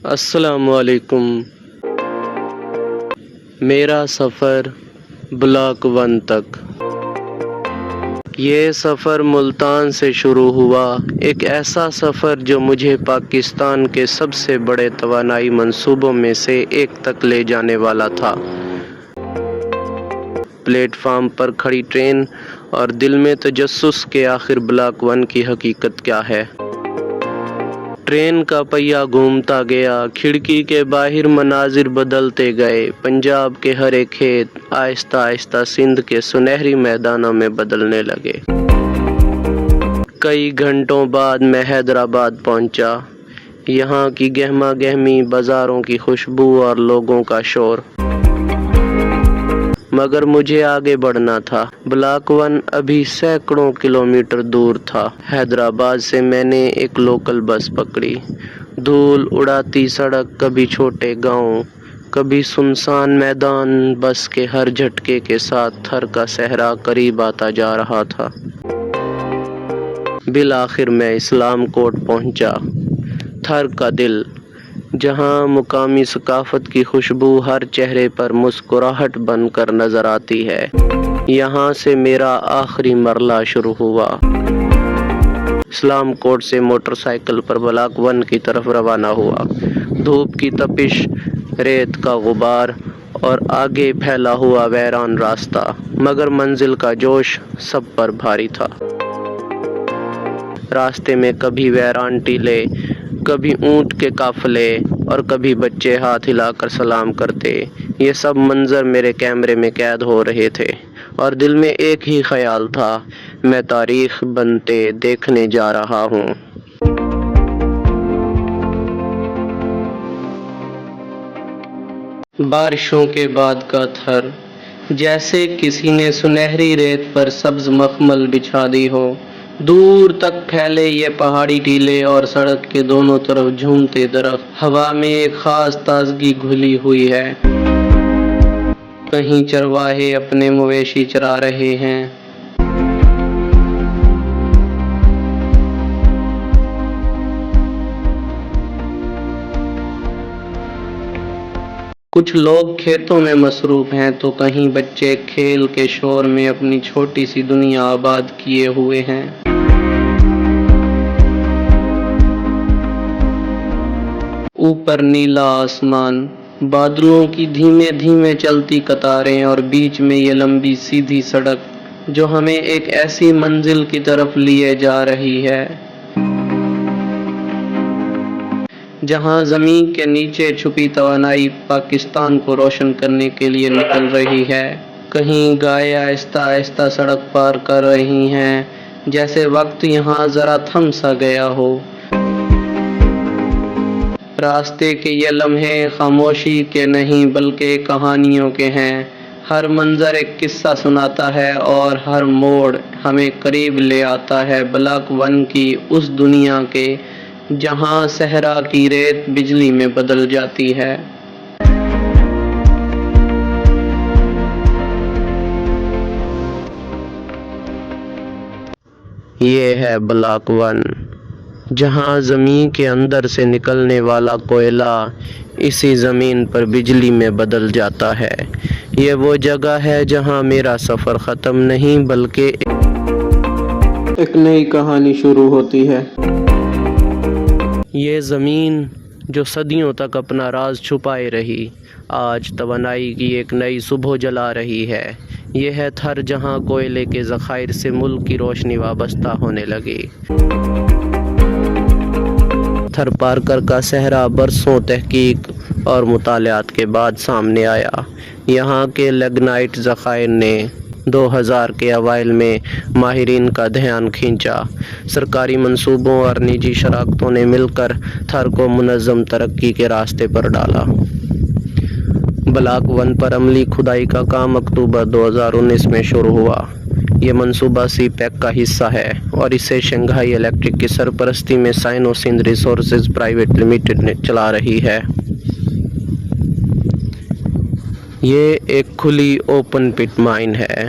السلام علیکم۔ میرا سفر بلاک 1 تک۔ یہ سفر ملتان سے شروع ہوا، ایک ایسا سفر جو مجھے پاکستان کے سب سے بڑے توانائی منصوبوں میں سے ایک تک لے جانے والا تھا۔ پلیٹ فارم پر کھڑی ٹرین اور دل میں تجسس کہ آخر بلاک 1 کی حقیقت کیا ہے۔ ٹرین کا پہیہ گھومتا گیا، کھڑکی کے باہر مناظر بدلتے گئے، پنجاب کے ہرے کھیت آہستہ آہستہ سندھ کے سنہری میدانوں میں بدلنے لگے۔ کئی گھنٹوں بعد میں حیدرآباد پہنچا، یہاں کی گہما گہمی بازاروں کی خوشبو اور لوگوں کا شور۔ مگر مجھے آگے بڑھنا تھا۔ بلاک 1 ابھی سینکڑوں کلومیٹر دور تھا۔ حیدرآباد سے میں نے ایک لوکل بس پکڑی۔ دھول اڑاتی سڑک، کبھی چھوٹے گاؤں، کبھی سنسان میدان، بس کے ہر جھٹکے کے ساتھ تھر کا صحرا قریب آتا جا رہا تھا۔ بالآخر میں اسلام کوٹ پہنچا، تھر کا دل، جہاں مقامی ثقافت کی خوشبو ہر چہرے پر مسکراہٹ بن کر نظر آتی ہے۔ یہاں سے میرا آخری مرحلہ شروع ہوا۔ اسلام کوٹ سے موٹر سائیکل پر بلاک 1 کی طرف روانہ ہوا۔ دھوپ کی تپش، ریت کا غبار اور آگے پھیلا ہوا ویران راستہ، مگر منزل کا جوش سب پر بھاری تھا۔ راستے میں کبھی ویران ٹیلے، کبھی اونٹ کے قافلے اور کبھی بچے ہاتھ ہلا کر سلام کرتے۔ یہ سب منظر میرے کیمرے میں قید ہو رہے تھے اور دل میں ایک ہی خیال تھا، میں تاریخ بنتے دیکھنے جا رہا ہوں۔ بارشوں کے بعد کا تھر، جیسے کسی نے سنہری ریت پر سبز مخمل بچھا دی ہو۔ دور تک پھیلے یہ پہاڑی ٹیلے اور سڑک کے دونوں طرف جھومتے درخت، ہوا میں ایک خاص تازگی گھلی ہوئی ہے۔ کہیں چرواہے اپنے مویشی چرا رہے ہیں۔ کچھ لوگ کھیتوں میں مصروف ہیں تو کہیں بچے کھیل کے شور میں اپنی چھوٹی سی دنیا آباد کیے ہوئے ہیں۔ اوپر نیلا آسمان، بادلوں کی دھیمے دھیمے چلتی قطاریں اور بیچ میں یہ لمبی سیدھی سڑک جو ہمیں ایک ایسی منزل کی طرف لیے جا رہی ہے جہاں زمین کے نیچے چھپی توانائی پاکستان کو روشن کرنے کے لیے نکل رہی ہے۔ کہیں گائے آہستہ آہستہ سڑک پار کر رہی ہیں، جیسے وقت یہاں ذرا تھم سا گیا ہو۔ راستے کے یہ لمحے خاموشی کے نہیں بلکہ کہانیوں کے ہیں۔ ہر منظر ایک قصہ سناتا ہے اور ہر موڑ ہمیں قریب لے آتا ہے بلاک 1 کی اس دنیا کے، جہاں صحرا کی ریت بجلی میں بدل جاتی ہے۔ یہ ہے بلاک 1، جہاں زمین کے اندر سے نکلنے والا کوئلہ اسی زمین پر بجلی میں بدل جاتا ہے۔ یہ وہ جگہ ہے جہاں میرا سفر ختم نہیں بلکہ ایک نئی کہانی شروع ہوتی ہے۔ یہ زمین جو صدیوں تک اپنا راز چھپائے رہی، آج توانائی کی ایک نئی صبح جلا رہی ہے۔ یہ ہے تھر، جہاں کوئلے کے ذخائر سے ملک کی روشنی وابستہ ہونے لگی۔ تھر پارکر کا صحرا برسوں تحقیق اور مطالعات کے بعد سامنے آیا۔ یہاں کے لگنائٹ ذخائر نے 2000 کے اوائل میں ماہرین کا دھیان کھینچا۔ سرکاری منصوبوں اور نجی شراکتوں نے مل کر تھر کو منظم ترقی کے راستے پر ڈالا۔ بلاک 1 پر عملی کھدائی کا کام اکتوبر 2019 میں شروع ہوا۔ یہ منصوبہ سی پیک کا حصہ ہے اور اسے شنگھائی الیکٹرک کی سرپرستی میں Sino Sindh resources private limited نے چلا رہی ہے۔ یہ ایک کھلی اوپن پٹ مائن ہے۔